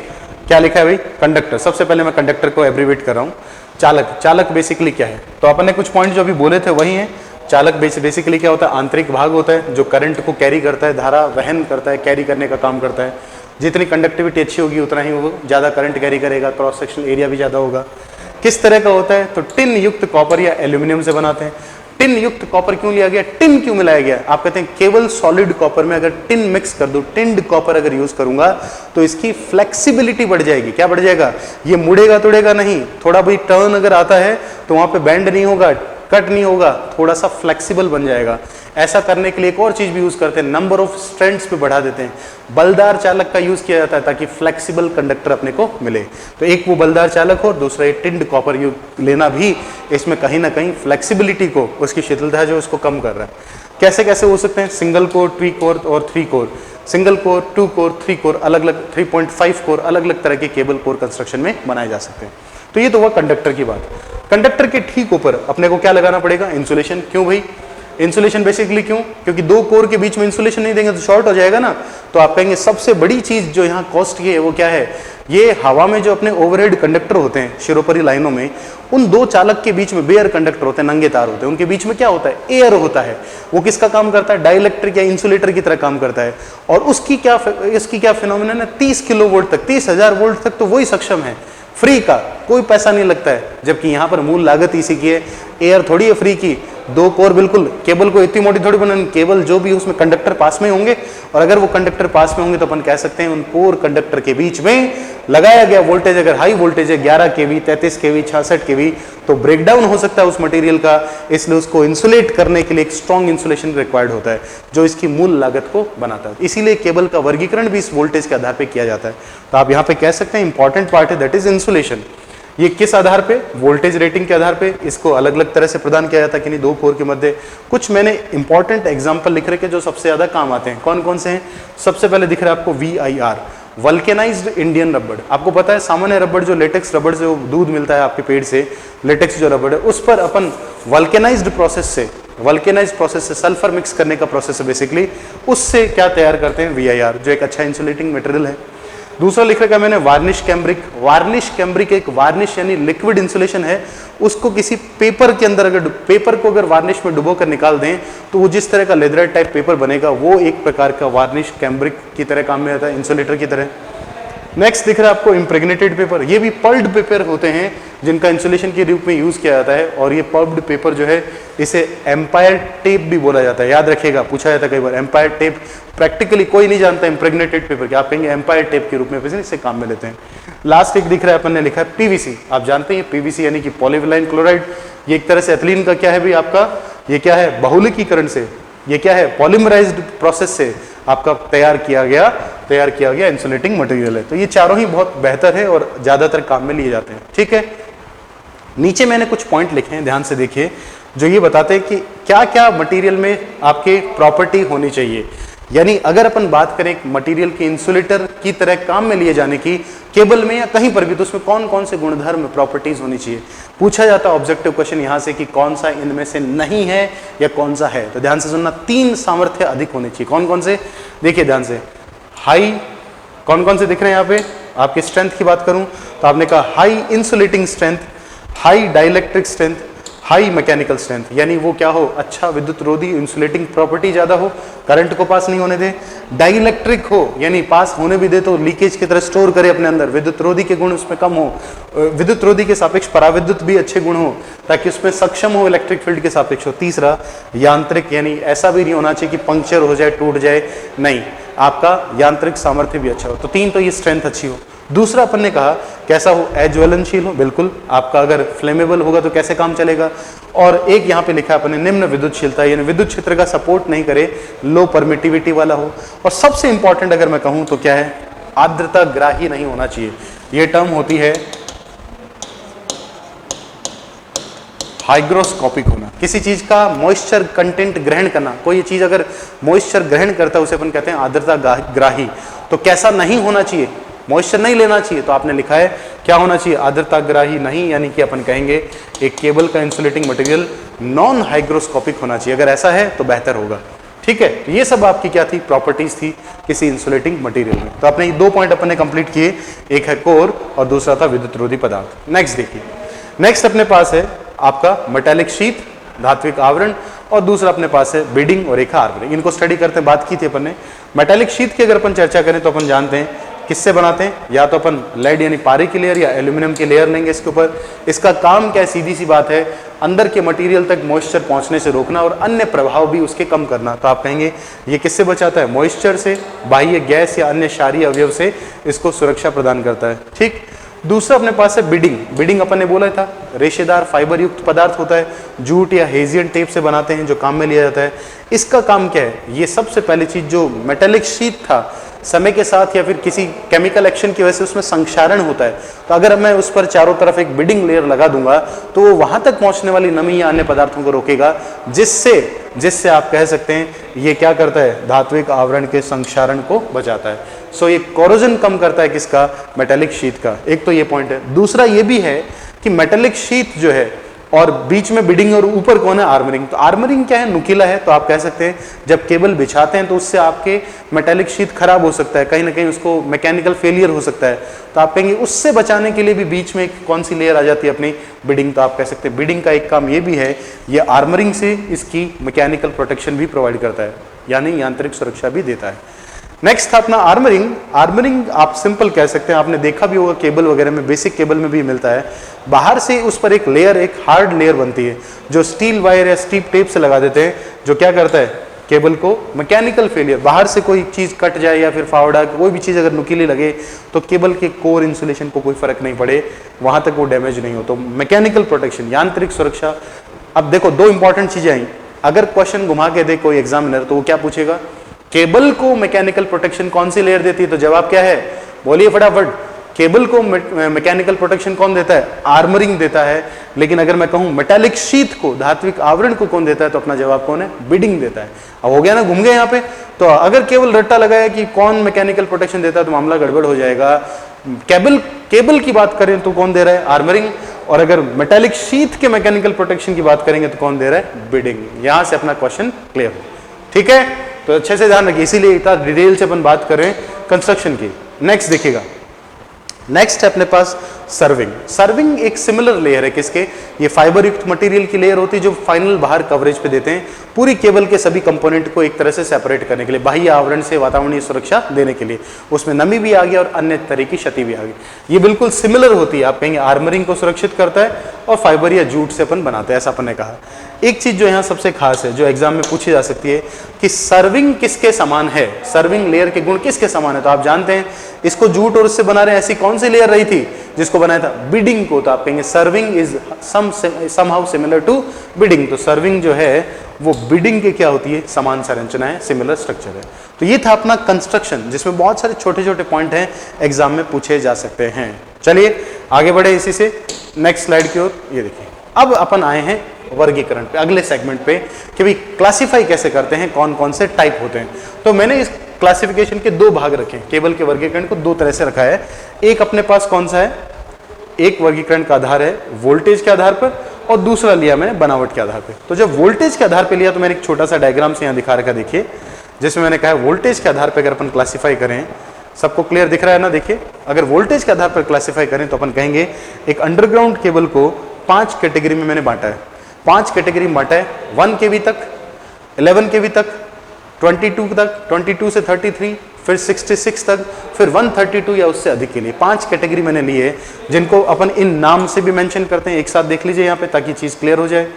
क्या लिखा है भाई? कंडक्टर। सबसे पहले मैं कंडक्टर को एब्रीवेट कर रहा हूँ। चालक, चालक बेसिकली क्या है? तो अपन ने कुछ पॉइंट जो अभी बोले थे वही है। चालक बेसिकली क्या होता है? आंतरिक भाग होता है जो करंट को कैरी करता है, धारा वहन करता है, कैरी करने का काम करता है। जितनी कंडक्टिविटी अच्छी होगी उतना ही वो ज़्यादा करंट कैरी करेगा, क्रॉस सेक्शनल एरिया भी ज़्यादा होगा। किस तरह का होता है? तो टिन युक्त कॉपर या एल्यूमिनियम से बनाते हैं। टिन युक्त कॉपर क्यों लिया गया, टिन क्यों मिलाया गया? आप कहते हैं केवल सॉलिड कॉपर में अगर टिन मिक्स कर दो, टिन्ड कॉपर अगर यूज करूंगा तो इसकी फ्लेक्सिबिलिटी बढ़ जाएगी। क्या बढ़ जाएगा? ये मुड़ेगा तुड़ेगा नहीं, थोड़ा भी टर्न अगर आता है तो वहां पे बेंड नहीं होगा, कट नहीं होगा, थोड़ा सा फ्लेक्सिबल बन जाएगा। ऐसा करने के लिए एक और चीज भी यूज करते हैं, नंबर ऑफ स्ट्रैंड्स पे बढ़ा देते हैं। बलदार चालक का यूज किया जाता है ताकि फ्लेक्सिबल कंडक्टर अपने को मिले। तो एक वो बलदार चालक हो, दूसरा ये टिन्ड कॉपर लेना भी इसमें कहीं ना कहीं फ्लेक्सिबिलिटी को, उसकी शिथिलता जो उसको कम कर रहा है। कैसे कैसे हो सकते हैं? सिंगल कोर, ट्री कोर और 3 core, single core, 2 core, 3 core, अलग अलग 3.5 कोर, अलग अलग तरह के केबल कोर कंस्ट्रक्शन में बनाए जा सकते हैं। तो ये तो हुआ कंडक्टर की बात। कंडक्टर के ठीक ऊपर अपने को क्या लगाना पड़ेगा? इंसुलेशन। क्यों भाई? इंसुलेशन बेसिकली क्यों? क्योंकि 2 कोर के बीच में इंसुलेशन नहीं देंगे तो शॉर्ट हो जाएगा ना। तो आप कहेंगे सबसे बड़ी चीज जो यहाँ कॉस्ट की है वो क्या है? ये हवा में जो अपने ओवरहेड कंडक्टर होते हैं शिरोपरी लाइनों में, उन 2 चालक के बीच में बेयर कंडक्टर होते हैं, नंगे तार होते हैं, उनके बीच में क्या होता है? एयर होता है। वो किसका काम करता है? डाइलेक्ट्रिक या इंसुलेटर की तरह काम करता है। और इसकी क्या फिनोमिना है? 30 किलो वोल्ट तक, 30,000 वोल्ट तक तो वही सक्षम है। फ्री का कोई पैसा नहीं लगता है, जबकि यहां पर मूल लागत इसी की है। एयर थोड़ी है फ्री की। 2 कोर बिल्कुल, केबल को इतनी मोटी थोड़ी बनानी, केबल जो भी उसमें कंडक्टर पास में होंगे, और अगर वो कंडक्टर पास में होंगे तो अपन कह सकते हैं उन कोर कंडक्टर के बीच में लगाया गया वोल्टेज अगर हाई वोल्टेज है 11 केवी, 33 केवी, 66 केवी, तो ब्रेकडाउन हो सकता है उस मटेरियल का। इसलिए उसको इंसुलेट करने के लिए एक स्ट्रॉन्ग इंसुलेशन रिक्वायर्ड होता है जो इसकी मूल लागत को बनाता है। इसीलिए केबल का वर्गीकरण भी इस वोल्टेज के आधार पर किया जाता है। तो आप यहाँ पे कह सकते हैं इंपॉर्टेंट पार्ट है दैट इज इंसुलेशन। ये किस आधार पे? वोल्टेज रेटिंग के आधार पे इसको अलग अलग तरह से प्रदान किया जाता है कि नहीं 2 कोर के मध्य। कुछ मैंने इंपॉर्टेंट एग्जांपल लिख रखे जो सबसे ज्यादा काम आते हैं। कौन कौन से हैं? सबसे पहले दिख रहा है आपको VIR, वल्केनाइज्ड इंडियन रबड़। आपको पता है सामान्य रबड़ जो लेटेक्स रबड़ से दूध मिलता है आपके पेड़ से, लेटेक्स जो रबड़ है उस पर अपन वल्केनाइज्ड प्रोसेस से सल्फर मिक्स करने का प्रोसेस है बेसिकली, उससे क्या तैयार करते हैं? VIR, जो एक अच्छा इंसुलेटिंग मटेरियल है। दूसरा लिख रखा है मैंने वार्निश कैम्ब्रिक। वार्निश कैम्ब्रिक एक वार्निश यानी लिक्विड इंसुलेशन है। उसको किसी पेपर के अंदर अगर पेपर को अगर वार्निश में डुबो कर निकाल दें तो वो जिस तरह का लेदरेट टाइप पेपर बनेगा वो एक प्रकार का वार्निश कैम्ब्रिक की तरह काम में आता है, इंसुलेटर की तरह। नेक्स्ट दिख रहा है आपको इम्प्रेग्नेटेड पेपर। ये भी पल्ड पेपर होते हैं जिनका इंसुलेशन के रूप में यूज किया जाता है। और ये पल्ड पेपर जो है इसे एम्पायर टेप भी बोला जाता है। याद रखिएगा, पूछा जाता है कई बार एम्पायर टेप। प्रैक्टिकली कोई नहीं जानता इम्प्रेग्नेटेड पेपर क्या, आप कहेंगे एम्पायर टेप के रूप में इसे काम में लेते हैं। लास्ट एक दिख रहा है अपन ने लिखा है PVC। आप जानते हैं PVC यानी कि पॉलीविनाइल क्लोराइड। ये एक तरह से एथिलीन का क्या है भाई आपका, ये क्या है? बहुलकीकरण से, ये क्या है? पॉलीमराइज्ड प्रोसेस से आपका तैयार किया गया इंसुलेटिंग मटेरियल है। तो ये चारों ही बहुत बेहतर है और ज्यादातर काम में लिए जाते हैं। ठीक है, नीचे मैंने कुछ पॉइंट लिखे हैं, ध्यान से देखिए, जो ये बताते हैं कि क्या क्या मटेरियल में आपके प्रॉपर्टी होनी चाहिए। यानी अगर अपन बात करें मटेरियल के इंसुलेटर की तरह काम में लिए जाने की, केबल में या कहीं पर भी, तो उसमें कौन कौन से गुणधर्म प्रॉपर्टीज होनी चाहिए। पूछा जाता है ऑब्जेक्टिव क्वेश्चन यहां से कि कौन सा इनमें से नहीं है या कौन सा है। तो ध्यान से सुनना, 3 सामर्थ्य अधिक होने चाहिए। कौन कौन से? देखिए ध्यान से, हाई, कौन कौन से दिख रहे हैं यहाँ पे? आपकी स्ट्रेंथ की बात करूं तो आपने कहा high insulating strength, high dielectric strength, high mechanical strength. यानी वो क्या हो? अच्छा विद्युत रोधी, इंसुलेटिंग प्रॉपर्टी ज्यादा हो, करंट को पास नहीं होने दे। डाइलेक्ट्रिक हो यानी पास होने भी दे तो लीकेज की तरह स्टोर करे अपने अंदर, विद्युत रोधी के गुण उसमें कम हो। विद्युत रोधी के सापेक्ष पराविद्युत भी अच्छे गुण हो ताकि उसमें सक्षम हो इलेक्ट्रिक फील्ड के सापेक्ष हो। तीसरा यांत्रिक, यानी ऐसा भी नहीं होना चाहिए कि पंक्चर हो जाए, टूट जाए, नहीं, आपका यांत्रिक सामर्थ्य भी अच्छा हो। तो 3 तो ये स्ट्रेंथ अच्छी हो। दूसरा अपन ने कहा कैसा हो? अज्वलनशील हो, बिल्कुल आपका अगर फ्लेमेबल होगा तो कैसे काम चलेगा। और एक यहाँ पे लिखा है अपन ने निम्न विद्युतशीलता, यानी विद्युत क्षेत्र का सपोर्ट नहीं करे, लो परमिटिविटी वाला हो। और सबसे इंपॉर्टेंट अगर मैं कहूँ तो क्या है? आर्द्रता ग्राही नहीं होना चाहिए। ये टर्म होती है हाइग्रोस्कोपिक होना, किसी चीज का मॉइस्चर कंटेंट ग्रहण करना। कोई चीज अगर मॉइस्चर ग्रहण करता है उसे अपन कहते हैं आर्द्रता ग्राही। तो कैसा नहीं होना चाहिए? मॉइस्चर नहीं लेना चाहिए। तो आपने लिखा है क्या होना चाहिए? आर्द्रताग्राही नहीं, यानी कि अपन कहेंगे एक केबल का इंसुलेटिंग मटेरियल नॉन हाइग्रोस्कोपिक होना चाहिए। अगर ऐसा है तो बेहतर होगा। ठीक है, तो ये सब आपकी क्या थी? प्रॉपर्टीज थी किसी इंसुलेटिंग मटेरियल में। तो आपने 2 पॉइंट अपने कंप्लीट किए, एक है कोर और दूसरा था विद्युत रोधी पदार्थ। नेक्स्ट देखिए, नेक्स्ट अपने पास है आपका मेटालिक शीट, धात्विक आवरण, और दूसरा अपने पास है बीडिंग और रेखा आवरण। इनको स्टडी करते बात की थी अपन ने। मेटालिक शीट की अगर अपन चर्चा करें तो अपन जानते हैं किससे बनाते हैं, या तो अपन लेड यानी पारे की लेयर या एल्यूमिनियम की लेयर लेंगे इसके ऊपर। इसका काम क्या है, सीधी सी बात है, अंदर के मटेरियल तक मॉइस्चर पहुंचने से रोकना और अन्य प्रभाव भी उसके कम करना। तो आप कहेंगे ये किससे बचाता है, मॉइस्चर से, बाह्य गैस या अन्य क्षारीय अवयव से इसको सुरक्षा प्रदान करता है। ठीक। दूसरा अपने पास है बिडिंग। बिडिंग अपन ने बोला था रेशेदार फाइबर युक्त पदार्थ होता है, जूट या हेजियन टेप से बनाते हैं जो काम में लिया जाता है। इसका काम क्या है, ये सबसे पहली चीज जो मेटेलिक शीट था, समय के साथ या फिर किसी केमिकल एक्शन की वजह से उसमें संक्षारण होता है, तो अगर मैं उस पर चारों तरफ एक बिडिंग लेयर लगा दूंगा तो वो वहां तक पहुंचने वाली नमी या अन्य पदार्थों को रोकेगा, जिससे आप कह सकते हैं ये क्या करता है, धात्विक आवरण के संक्षारण को बचाता है। सो ये कोरोजन कम करता है किसका, मेटेलिक शीट का। एक तो ये पॉइंट है। दूसरा ये भी है कि मेटेलिक शीट जो है और बीच में बिडिंग और ऊपर कौन है, आर्मरिंग। तो आर्मरिंग क्या है, नुकीला है। तो आप कह सकते हैं जब केबल बिछाते हैं तो उससे आपके मेटेलिक शीट खराब हो सकता है, कहीं ना कहीं उसको मैकेनिकल फेलियर हो सकता है। तो आप कहेंगे उससे बचाने के लिए भी बीच में कौन सी लेयर आ जाती है, अपनी बिडिंग। तो आप कह सकते हैं बिडिंग का एक काम ये भी है, ये आर्मरिंग से इसकी मैकेनिकल प्रोटेक्शन भी प्रोवाइड करता है, यानी यांत्रिक सुरक्षा भी देता है। नेक्स्ट था अपना आर्मरिंग। आर्मरिंग आप सिंपल कह सकते हैं, आपने देखा भी होगा केबल वगैरह में, बेसिक केबल में भी मिलता है। बाहर से उस पर एक लेयर, एक हार्ड लेयर बनती है जो स्टील वायर या स्टील टेप से लगा देते हैं, जो क्या करता है, केबल को मैकेनिकल फेलियर, बाहर से कोई चीज कट जाए या फिर फावड़ा कोई भी चीज अगर नुकीली लगे तो केबल के कोर इंसुलेशन को कोई फर्क नहीं पड़े, वहां तक वो डैमेज नहीं हो। तो मैकेनिकल प्रोटेक्शन, यांत्रिक सुरक्षा। अब देखो दो इंपॉर्टेंट चीजें आई। अगर क्वेश्चन घुमा के दे कोई एग्जामिनर तो वो क्या पूछेगा, केबल को मैकेनिकल प्रोटेक्शन कौन सी लेयर देती है, तो जवाब क्या है, बोलिए फटाफट। केबल को मैकेनिकल प्रोटेक्शन कौन देता है, आर्मरिंग देता है। लेकिन अगर मैं कहूं मेटालिक शीट को, धात्विक आवरण को कौन देता है, तो अपना जवाब कौन है, बिडिंग देता है। अब हो गया ना, घूम गए यहाँ पे। तो अगर केवल रट्टा लगाया कि कौन मैकेनिकल प्रोटेक्शन देता है तो मामला गड़बड़ हो जाएगा। केबल की बात करें तो कौन दे रहा है, आर्मरिंग। और अगर मेटालिक शीट के मैकेनिकल प्रोटेक्शन की बात करेंगे तो कौन दे रहा है, बिडिंग। यहां से अपना क्वेश्चन क्लियर हो, ठीक है। तो अच्छे से ध्यान रखिए, इसीलिए इतना डिटेल से अपन बात कर रहे हैं कंस्ट्रक्शन की। नेक्स्ट देखिएगा, नेक्स्ट है अपने पास सर्विंग। सर्विंग एक सिमिलर लेयर है किसके, ये फाइबर युक्त मटेरियल की लेयर होती है जो फाइनल बाहर कवरेज पे देते हैं, पूरी केबल के सभी कंपोनेंट को एक तरह से सेपरेट करने के लिए, बाह्य आवरण से वातावरणीय सुरक्षा देने के लिए। उसमें नमी भी आ गई और अन्य तरह की क्षति भी आ गई। ये बिल्कुल सिमिलर होती है, आप कहेंगे आर्मरिंग को सुरक्षित करता है और फाइबर या जूट से अपन बनाते हैं, ऐसा अपन ने कहा। एक चीज जो यहाँ सबसे खास है, जो एग्जाम में पूछी जा सकती है कि सर्विंग किसके समान है, सर्विंग लेयर के गुण किसके समान है। तो आप जानते हैं इसको जूट और उससे बना रहे हैं, ऐसी कौन सी लेयर रही थी जिसको बनाया था, बिडिंग को। तो आप कहेंगे serving is somehow similar to bidding. तो सर्विंग जो है वो बिडिंग के क्या होती है, समान संरचना है, सिमिलर स्ट्रक्चर है। तो ये था अपना कंस्ट्रक्शन, जिसमें बहुत सारे छोटे छोटे पॉइंट हैं, एग्जाम में पूछे जा सकते हैं। चलिए आगे बढ़े इसी से नेक्स्ट स्लाइड की ओर। ये देखिए, अब अपन आए हैं वर्गीकरण पे, अगले सेगमेंट पे, कि भाई क्लासिफाई कैसे करते हैं, कौन कौन से टाइप होते हैं। तो मैंने इस क्लासिफिकेशन के दो भाग रखे हैं, केबल के वर्गीकरण को दो तरह से रखा है। एक अपने पास कौन सा है, एक वर्गीकरण का आधार है वोल्टेज के आधार पर, और दूसरा लिया मैंने बनावट के आधार पर। तो जब वोल्टेज के आधार पर लिया तो मैंने एक छोटा सा डायग्राम से यहाँ दिखा रखा, देखिए, जिसमें मैंने कहा वोल्टेज के आधार पर अगर अपन क्लासिफाई करें, सबको क्लियर दिख रहा है ना। देखिए, अगर वोल्टेज के आधार पर क्लासिफाई करें तो अपन कहेंगे एक अंडरग्राउंड केबल को 5 कैटेगरी में मैंने बांटा है। 5 कैटेगरी में बांटा है, 1 केवी तक, 11 केवी तक, 22 तक, 22 से 33, फिर 66 तक, फिर 132 या उससे अधिक के लिए 5 कैटेगरी मैंने ली है, जिनको अपन इन नाम से भी मेंशन करते हैं। एक साथ देख लीजिए यहाँ पे ताकि चीज क्लियर हो जाए।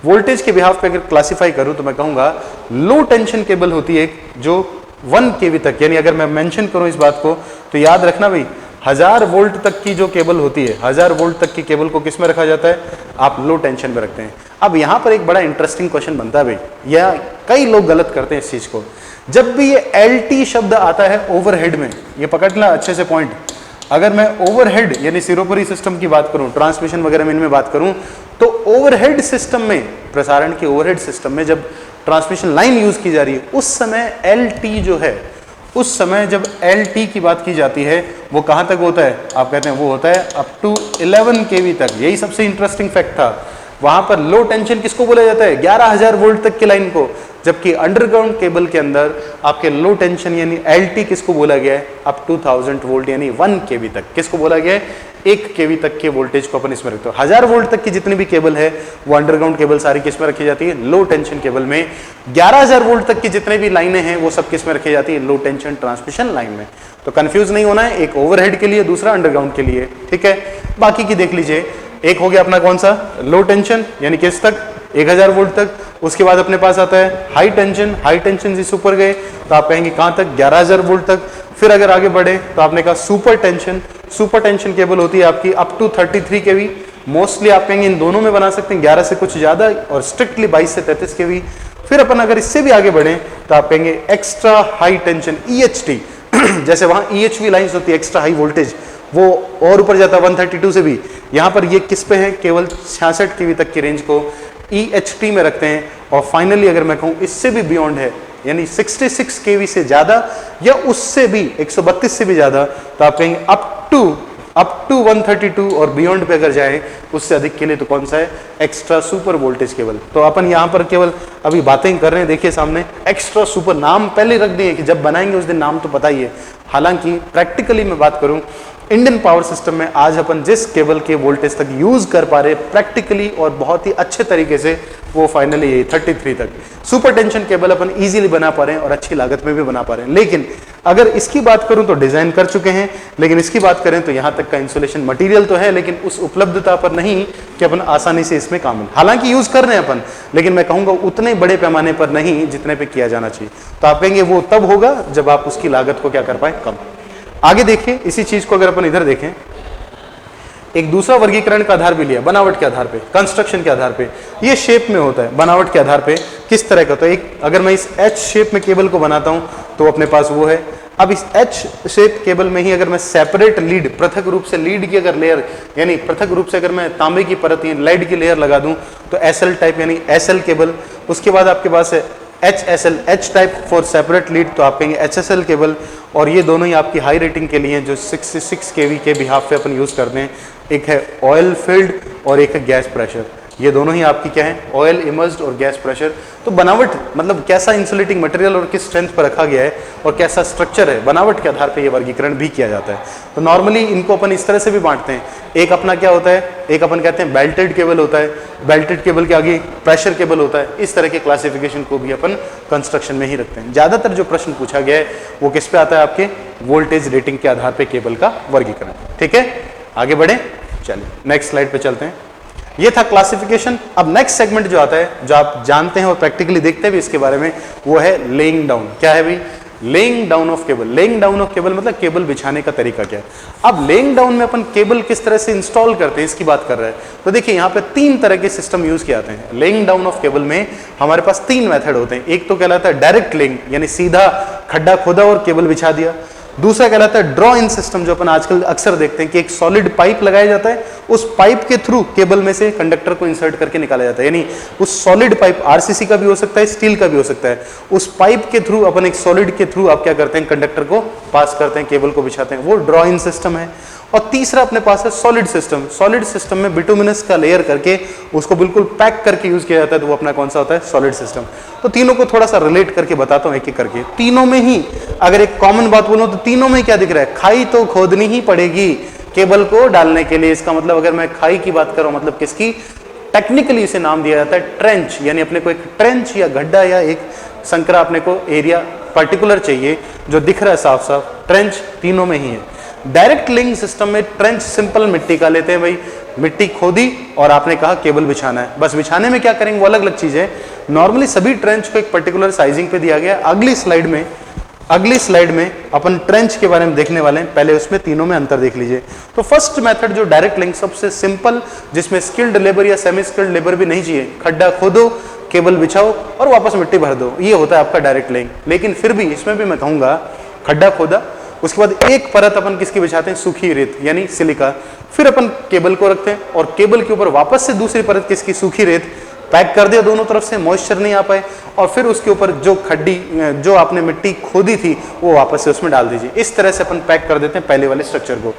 वोल्टेज के बिहाफ पे अगर क्लासिफाई करूं तो मैं कहूंगा लो टेंशन केबल होती है जो 1 केवी तक, यानी अगर मैं मेंशन करूं इस बात को तो याद रखना भाई, 1000 वोल्ट तक की जो केबल होती है, 1000 वोल्ट तक की केबल को किस में रखा जाता है, आप लो टेंशन में रखते हैं। अब यहाँ पर एक बड़ा इंटरेस्टिंग क्वेश्चन बनता है भाई, या कई लोग गलत करते हैं इस चीज को। जब भी ये LT शब्द आता है ओवरहेड में, ये पकड़ना अच्छे से पॉइंट, अगर मैं ओवरहेड यानी सिरोपरी सिस्टम की बात करूं, ट्रांसमिशन वगैरह में इनमें बात करूं, तो ओवरहेड सिस्टम में, प्रसारण के ओवरहेड सिस्टम में जब ट्रांसमिशन लाइन यूज की जा रही है, उस समय LT जो है, उस समय जब LT की बात की जाती है वो कहां तक होता है, आप कहते हैं वो होता है अप टू 11 केवी तक। यही सबसे इंटरेस्टिंग फैक्ट था वहां पर लो टेंशन किसको बोला जाता है? 11,000 वोल्ट तक की लाइन को। जबकि अंडरग्राउंड केबल के अंदर आपके लो टेंशन यानी LT किसको बोला गया है? अप टू 1000 वोल्ट यानी 1 kV तक। किसको बोला गया है? 1 kV तक के वोल्टेज को अपन इसमें रखते हो। 1000 वोल्ट तक की जितनी भी केबल है वो अंडरग्राउंड केबल सारी किसमें रखी जाती है? लो टेंशन केबल में। 11,000 वोल्ट तक की जितने भी लाइनें हैं वो सब किसमें रखी जाती है? लो टेंशन ट्रांसमिशन लाइन में। तो कंफ्यूज नहीं होना है, एक ओवरहेड के लिए, दूसरा अंडरग्राउंड के लिए, ठीक है। बाकी की देख लीजिए, एक हो गया अपना कौन सा? लो टेंशन यानी किस तक? 1000 वोल्ट तक। उसके बाद अपने पास आता है हाई टेंशन। हाई टेंशन से ऊपर गए तो आप कहेंगे कहां तक? 11,000 वोल्ट तक। फिर अगर आगे बढ़े तो आपने कहा super tension. Super tension cable होती है आपकी अप टू 33 kV। मोस्टली आप कहेंगे इन दोनों में बना सकते हैं, 11 से कुछ ज्यादा और स्ट्रिक्टली 22 से 33 kV। फिर अपन अगर इससे भी आगे बढ़े तो आप कहेंगे एक्स्ट्रा हाई टेंशन EHT। जैसे वहां EHV लाइन्स होती है एक्स्ट्रा हाई वोल्टेज, वो और ऊपर जाता है 132 से भी। यहां पर ये किस पे है? केवल 66 kV तक की रेंज को EHT में रखते हैं। और फाइनली अगर मैं कहूं इससे भी बियॉन्ड है यानी 66 kV से ज्यादा या उससे भी 132 से भी ज्यादा, तो आप कहेंगे अप टू 132 और बियॉन्ड पे अगर जाए उससे अधिक के लिए तो कौन सा है? Extra super voltage cable. तो अपन यहां पर केवल अभी बातें कर रहे हैं, देखिए सामने एक्स्ट्रा सुपर नाम पहले रख दिए कि जब बनाएंगे उस दिन नाम तो पता ही है। हालांकि प्रैक्टिकली मैं बात करूं, इंडियन पावर सिस्टम में आज अपन जिस केबल के वोल्टेज तक यूज कर पा रहे प्रैक्टिकली और बहुत ही अच्छे तरीके से, वो फाइनली 33 तक सुपर टेंशन केबल अपन इजीली बना पा रहे हैं और अच्छी लागत में भी बना पा रहे हैं। लेकिन अगर इसकी बात करूं तो डिजाइन कर चुके हैं, लेकिन इसकी बात करें तो यहां तक का इंसुलेशन मटेरियल तो है, लेकिन उस उपलब्धता पर नहीं कि अपन आसानी से इसमें काम, हालांकि यूज कर रहे हैं अपन, लेकिन मैं कहूंगा उतने बड़े पैमाने पर नहीं जितने पे किया जाना चाहिए। तो आप कहेंगे वो तब होगा जब आप उसकी लागत को क्या कर पाए? कम। आगे देखिए, इसी चीज को अगर अपन इधर देखें, एक दूसरा वर्गीकरण का आधार भी लिया, बनावट के आधार पे, कंस्ट्रक्शन के आधार पे। ये शेप में होता है बनावट के आधार पे किस तरह का। तो एक अगर मैं इस H शेप में केबल को बनाता हूं तो अपने पास वो है। अब इस H शेप केबल में ही अगर मैं सेपरेट लीड, पृथक रूप से लीड की अगर लेयर यानी पृथक रूप से अगर मैं तांबे की परत या लेड की लेयर लगा दूं तो SL टाइप यानी SL केबल। उसके बाद आपके पास है HSL, H type for separate lead, तो आप कहेंगे HSL केबल। और ये दोनों ही आपकी हाई रेटिंग के लिए जो 66 kV के बिहाफ पे अपन यूज करते हैं। एक है ऑयल फील्ड और एक है गैस प्रेशर। ये दोनों ही आपकी क्या है? ऑयल इमर्ज्ड और गैस प्रेशर। तो बनावट मतलब कैसा इंसुलेटिंग मटेरियल और किस स्ट्रेंथ पर रखा गया है और कैसा स्ट्रक्चर है, बनावट के आधार पे ये वर्गीकरण भी किया जाता है। तो नॉर्मली इनको अपन इस तरह से भी बांटते हैं। एक अपना क्या होता है? एक अपन कहते हैं बेल्टेड केबल होता है, बेल्टेड केबल के आगे प्रेशर केबल होता है। इस तरह के क्लासिफिकेशन को भी अपन कंस्ट्रक्शन में ही रखते हैं। ज्यादातर जो प्रश्न पूछा गया है वो किस पे आता है? आपके वोल्टेज रेटिंग के आधार पे केबल का वर्गीकरण। ठीक है, आगे बढ़े, चलिए नेक्स्ट स्लाइड पे चलते हैं। ये था क्लासिफिकेशन। अब नेक्स्ट सेगमेंट जो आता है, जो आप जानते हैं और प्रैक्टिकली देखते हैं भी इसके बारे में, वो है लेइंग डाउन। क्या है भाई? Laying down of cable. Laying down of cable मतलब केबल बिछाने का तरीका क्या है। अब लेइंग डाउन में अपन केबल किस तरह से इंस्टॉल करते हैं इसकी बात कर रहे हैं। तो देखिए यहाँ पे 3 तरह के सिस्टम यूज किए जाते हैं। लेइंग डाउन ऑफ केबल में हमारे पास 3 मेथड होते हैं। एक तो कहलाता है डायरेक्ट लेइंग यानी सीधा खड्डा खोदा और केबल बिछा दिया। दूसरा कहलाता है ड्रॉ इन सिस्टम, जो अपन आजकल अक्सर देखते हैं कि एक सॉलिड पाइप लगाया जाता है, उस पाइप के थ्रू केबल में से कंडक्टर को इंसर्ट करके निकाला जाता है। यानी उस सॉलिड पाइप RCC का भी हो सकता है, स्टील का भी हो सकता है, उस पाइप के थ्रू अपन एक सॉलिड के थ्रू आप क्या करते हैं? कंडक्टर को पास करते हैं, केबल को बिछाते हैं, वो ड्रॉ इन सिस्टम है। और तीसरा अपने पास है सॉलिड सिस्टम। सॉलिड सिस्टम में बिटुमिनस का लेयर करके उसको बिल्कुल पैक करके यूज किया जाता है, तो वो अपना कौन सा होता है? Solid system. तो तीनों को थोड़ा सा रिलेट करके बताता हूं एक एक करके। तीनों में ही अगर एक कॉमन बात बोलूं तो तीनों में क्या दिख रहा है? खाई तो खोदनी ही पड़ेगी केबल को डालने के लिए। इसका मतलब अगर मैं खाई की बात करूं, मतलब किसकी? टेक्निकली इसे नाम दिया जाता है ट्रेंच। यानी अपने को एक ट्रेंच या गड्ढा या एक संकरा अपने को एरिया पर्टिकुलर चाहिए जो दिख रहा है साफ साफ। ट्रेंच तीनों में ही है। डायरेक्ट लिंक सिस्टम में ट्रेंच सिंपल मिट्टी का लेते हैं भाई, मिट्टी खोदी और आपने कहा केबल बिछाना है, बस बिछाने में क्या करेंगे वो अलग अलग चीज है। नॉर्मली सभी ट्रेंच को एक पर्टिकुलर साइजिंग पे दिया गया है। अगली स्लाइड में अपन ट्रेंच के बारे में देखने वाले हैं। पहले उसमें तीनों में अंतर देख लीजिए। तो फर्स्ट मेथड जो डायरेक्ट लिंक, सबसे सिंपल, जिसमें स्किल्ड लेबर या सेमी स्किल्ड लेबर भी नहीं चाहिए, खड्डा खोदो, केबल बिछाओ और वापस मिट्टी भर दो, ये होता है आपका डायरेक्ट लिंक। लेकिन फिर भी इसमें भी मैं कहूंगा खड्डा खोदा, उसके बाद एक परत अपन किसकी बिछाते हैं? सूखी रेत यानी सिलिका। फिर अपन केबल को रखते हैं और केबल के ऊपर वापस से दूसरी परत किसकी? सूखी रेत। पैक कर दिया दोनों तरफ से, मॉइस्चर नहीं आ पाए, और फिर उसके ऊपर जो आपने मिट्टी खोदी थी वो वापस से उसमें डाल दीजिए। इस तरह से अपन पैक कर देते हैं पहले वाले स्ट्रक्चर को।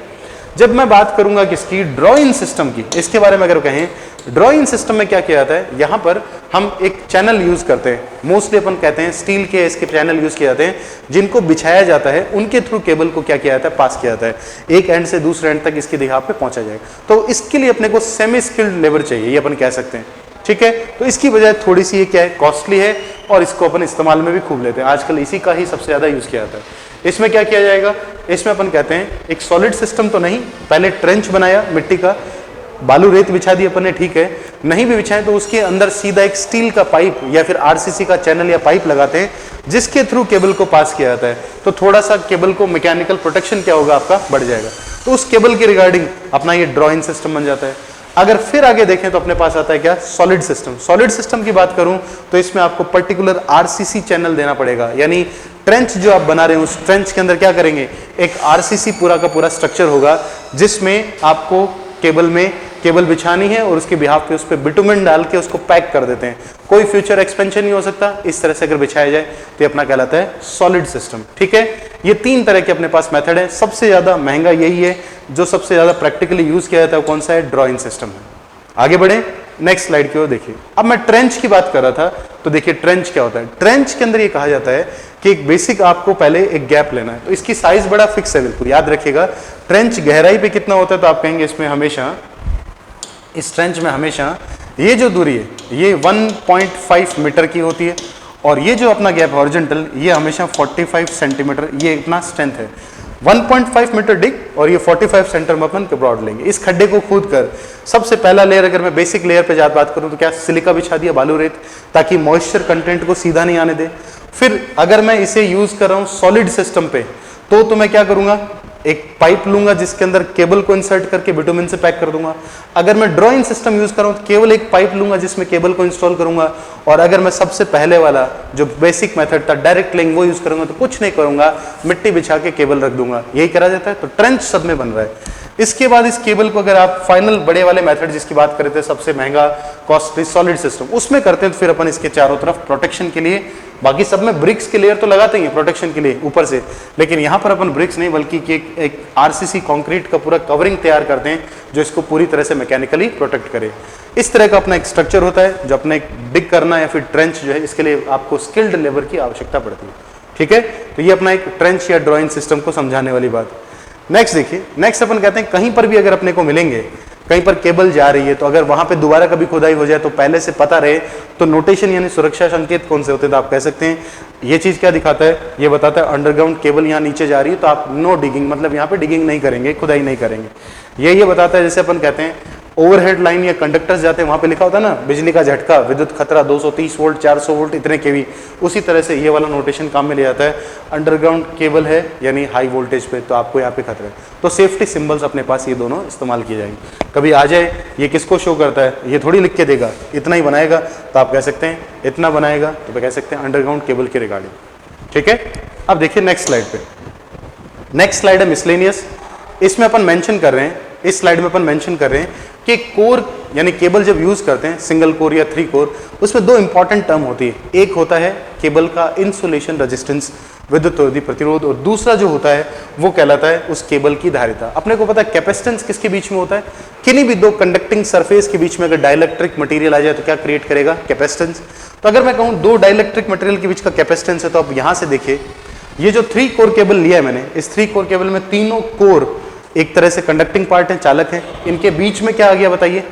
जब मैं बात करूंगा किसकी? ड्रॉ इन सिस्टम की, इसके बारे में अगर कहें ड्रॉ इन सिस्टम में क्या किया जाता है, यहाँ पर हम एक चैनल यूज करते हैं, मोस्टली अपन कहते हैं स्टील के इसके चैनल यूज किए जाते हैं, जिनको बिछाया जाता है, उनके थ्रू केबल को क्या किया जाता है, पास किया जाता है, एक एंड से दूसरे एंड तक इसकी दिशा पे पहुंचा जाएगा। तो इसके लिए अपने को सेमी स्किल्ड लेबर चाहिए, ये अपन कह सकते हैं, ठीक है। तो इसकी वजह थोड़ी सी ये क्या है, कॉस्टली है, और इसको अपन इस्तेमाल में भी खूब लेते हैं, आजकल इसी का ही सबसे ज्यादा यूज किया जाता है। इसमें क्या किया जाएगा, इसमें अपन कहते हैं एक सॉलिड सिस्टम तो नहीं, पहले ट्रेंच बनाया मिट्टी का, बालू रेत बिछा दी अपन ने, ठीक है, नहीं भी बिछाए तो उसके अंदर सीधा एक स्टील का पाइप या फिर आरसीसी का चैनल या पाइप लगाते हैं, जिसके थ्रू केबल को पास किया जाता है। तो थोड़ा सा केबल को मैकेनिकल प्रोटेक्शन क्या होगा आपका, बढ़ जाएगा। तो उस केबल के रिगार्डिंग अपना ये ड्रॉ इन सिस्टम बन जाता है। अगर फिर आगे देखें तो अपने पास आता है क्या, सॉलिड सिस्टम। सॉलिड सिस्टम की बात करूं तो इसमें आपको पर्टिकुलर आरसीसी चैनल देना पड़ेगा, यानी ट्रेंच जो आप बना रहे हो उस ट्रेंच के अंदर क्या करेंगे, एक आरसीसी पूरा का पूरा स्ट्रक्चर होगा, जिसमें आपको केबल में केबल बिछानी है और उसके बिहाफ पे उस पर बिटुमेन डाल के उसको पैक कर देते हैं। कोई फ्यूचर एक्सपेंशन नहीं हो सकता, इस तरह से अगर बिछाया जाए तो ये अपना कहलाता है सॉलिड सिस्टम, ठीक है। ये तीन तरह के अपने पास मेथड है, सबसे ज्यादा महंगा यही है, जो सबसे ज्यादा प्रैक्टिकली यूज किया जाता है कौन सा है, ड्रॉ इन सिस्टम है। आगे बढ़े नेक्स्ट स्लाइड की ओर देखिए। अब मैं ट्रेंच की बात कर रहा था, तो देखिए ट्रेंच क्या होता है। ट्रेंच के अंदर ये कहा जाता है कि एक बेसिक आपको पहले एक गैप लेना है, तो इसकी साइज बड़ा फिक्स है, बिल्कुल याद रखिएगा। ट्रेंच गहराई पे कितना होता है, तो आप कहेंगे इसमें हमेशा, इस ट्रेंच में हमेशा ये जो दूरी है ये 1.5 मीटर की होती है, और ये जो अपना गैप हॉरिजॉन्टल ये हमेशा 45 सेंटीमीटर, ये इतना स्ट्रेंथ है। 1.5 मीटर डिग और ये 45 सेंटीमीटर अपन ब्रॉड लेंगे। इस खड्डे को खोद कर सबसे पहला लेयर, अगर मैं बेसिक लेयर पे बात करूं तो क्या सिलिका बिछा दिया, बालू रेत, ताकि मॉइस्चर कंटेंट को सीधा नहीं आने दे। फिर अगर मैं इसे यूज कर रहा हूं सॉलिड सिस्टम पे, तो मैं क्या करूंगा, एक पाइप लूंगा जिसके अंदर केबल को इंसर्ट करके बिटुमेन से पैक कर दूंगा। अगर मैं ड्रॉ इन सिस्टम यूज कर रहा हूं तो केवल एक पाइप लूंगा जिसमें केबल को इंस्टॉल करूंगा, और अगर मैं सबसे पहले वाला जो बेसिक मेथड था डायरेक्ट लेंग वो यूज करूंगा तो कुछ नहीं करूंगा, मिट्टी बिछा के केबल रख दूंगा, यही करा जाता है। तो ट्रेंच सब में बन रहा है। इसके बाद इस केबल को अगर आप फाइनल बड़े वाले मेथड जिसकी बात करते थे, सबसे महंगा कॉस्टली सॉलिड सिस्टम, उसमें करते हैं तो फिर अपन इसके चारों तरफ प्रोटेक्शन के लिए, बाकी सब में ब्रिक्स के लेयर तो लगाते ही हैं प्रोटेक्शन के लिए ऊपर से, लेकिन यहाँ पर अपन ब्रिक्स नहीं बल्कि एक आरसीसी कंक्रीट का पूरा कवरिंग तैयार करते हैं जो इसको पूरी तरह से मैकेनिकली प्रोटेक्ट करे। इस तरह का अपना एक स्ट्रक्चर होता है जो अपने डिग करना या फिर ट्रेंच जो है, इसके लिए आपको स्किल्ड लेबर की आवश्यकता पड़ती है, ठीक है। तो ये अपना एक ट्रेंच या ड्रॉ इन सिस्टम को समझाने वाली बात। नेक्स्ट देखिए, नेक्स्ट अपन कहते हैं कहीं पर भी अगर अपने को मिलेंगे, कहीं पर केबल जा रही है, तो अगर वहां पे दोबारा कभी खुदाई हो जाए तो पहले से पता रहे, तो नोटेशन यानी सुरक्षा संकेत कौन से होते हैं, तो आप कह सकते हैं ये चीज क्या दिखाता है, ये बताता है अंडरग्राउंड केबल यहाँ नीचे जा रही है तो आप नो डिगिंग, मतलब यहाँ पे डिगिंग नहीं करेंगे, खुदाई नहीं करेंगे। ये बताता है, जैसे अपन कहते हैं ओवरहेड लाइन या कंडक्टर्स जाते हैं वहां पे लिखा होता है ना, बिजली का झटका, विद्युत खतरा 230 वोल्ट 400 वोल्ट इतने केवी, उसी तरह से ये वाला नोटेशन काम में ले जाता है। अंडरग्राउंड केबल है यानी हाई वोल्टेज पे, तो आपको यहाँ पे खतरा है, तो सेफ्टी सिंबल्स अपने पास ये दोनों इस्तेमाल किए जाएंगे। कभी आ जाए ये किसको शो करता है, ये थोड़ी लिख के देगा इतना ही बनाएगा, तो आप कह सकते हैं इतना बनाएगा, तो कह सकते हैं अंडरग्राउंड केबल के रिगार्डिंग, ठीक है। अब देखिए नेक्स्ट स्लाइड पे, नेक्स्ट स्लाइड है मिसलेनियस। इसमें अपन मेंशन कर रहे हैं, इस स्लाइड में अपन मेंशन कर रहे हैं कि कोर यानी केबल जब यूज करते हैं सिंगल कोर या 3 कोर, उसमें दो इंपॉर्टेंट टर्म होती है। एक होता है केबल का इंसुलेशन रेजिस्टेंस, विद्युत रोधी प्रतिरोध, और दूसरा जो होता है वो कहलाता है उस केबल की धारिता। अपने को पता है कैपेसिटेंस किसके बीच में होता है, किन्हीं भी दो कंडक्टिंग सरफेस के बीच में अगर डाइलेक्ट्रिक मटेरियल आ जाए तो क्या क्रिएट करेगा, कैपेसिटेंस। तो अगर मैं कहूँ दो डाइलेक्ट्रिक मटेरियल के बीच का कैपेसिटेंस है, तो आप यहां से देखिए ये जो 3 कोर केबल लिया है मैंने, इस 3 कोर केबल में तीनों कोर एक तरह से कंडक्टिंग पार्ट है, चालक है, इनके बीच में क्या आ गया बताइए,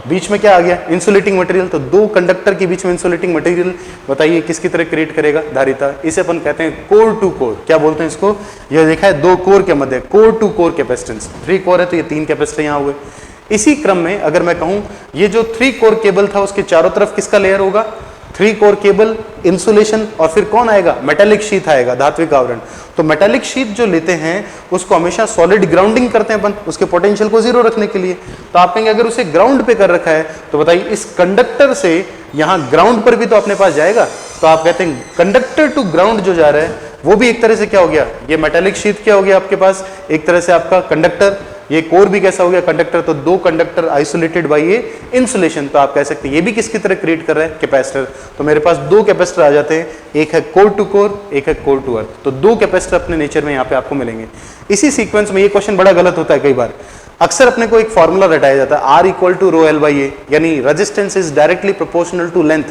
बीच में क्या आ गया, इंसुलेटिंग मटेरियल। तो दो कंडक्टर के बीच में इंसुलेटिंग मटेरियल, बताइए किसकी तरह क्रिएट करेगा, धारिता। इसे अपन कहते हैं कोर टू कोर, क्या बोलते हैं इसको, ये देखा है दो कोर के मध्य core to core capacitance. 3 core है तो ये 3 कैपेसिटर यहाँ हुए। इसी क्रम में अगर मैं कहूँ ये जो 3 कोर केबल था उसके चारों तरफ किसका लेयर होगा, 3 कोर केबल, इंसुलेशन, और फिर कौन आएगा, मेटालिक शीथ आएगा, धात्विक आवरण। तो मेटालिक शीथ जो लेते हैं उसको हमेशा सॉलिड ग्राउंडिंग करते हैं अपन, उसके पोटेंशियल को 0 रखने के लिए। तो आप कहेंगे अगर उसे ग्राउंड पे कर रखा है तो बताइए इस कंडक्टर से यहाँ ग्राउंड पर भी तो अपने पास जाएगा। तो आप कहते हैं कंडक्टर टू ग्राउंड जो जा रहा है वो भी एक तरह से क्या हो गया, ये मेटालिक शीथ क्या हो गया आपके पास, एक तरह से आपका कंडक्टर। ये कोर भी कैसा हो गया, कंडक्टर। तो दो कंडक्टर आइसोलेटेड बाय ये इंसुलेशन, तो आप कह सकते हैं ये भी किसकी तरह क्रिएट कर रहा है, कैपेसिटर। तो मेरे पास दो कैपेसिटर आ जाते हैं, एक है कोर टू कोर, एक है कोर टू अर्थ। तो दो कैपेसिटर अपने नेचर में यहाँ पे आपको मिलेंगे। इसी सीक्वेंस में ये क्वेश्चन बड़ा गलत होता है कई बार, अक्सर अपने को एक फॉर्मूला रटाया जाता है R equal to rho L by A, यानी resistance is directly proportional to length,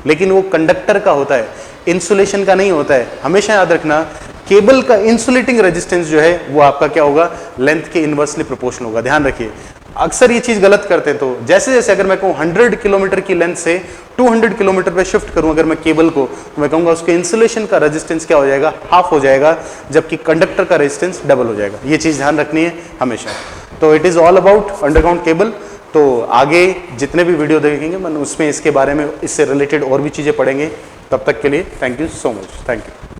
लेकिन वो कंडक्टर का होता है, इंसुलेशन का नहीं होता है। हमेशा याद रखना केबल का इंसुलेटिंग रेजिस्टेंस जो है वो आपका क्या होगा, लेंथ के इनवर्सली प्रोपोर्शनल होगा। ध्यान रखिए, अक्सर ये चीज गलत करते हैं। तो जैसे जैसे अगर मैं कहूँ 100 किलोमीटर की लेंथ से 200 किलोमीटर पे शिफ्ट करूं अगर मैं केबल को, तो मैं कहूंगा उसके इंसुलेशन का रेजिस्टेंस क्या हो जाएगा, हाफ हो जाएगा, जबकि कंडक्टर का रेजिस्टेंस डबल हो जाएगा। ये चीज ध्यान रखनी है हमेशा। तो it is all about underground cable. तो आगे जितने भी वीडियो देखेंगे मन उसमें इसके बारे में, इससे रिलेटेड और भी चीजें पढ़ेंगे। तब तक के लिए thank you so much. Thank you.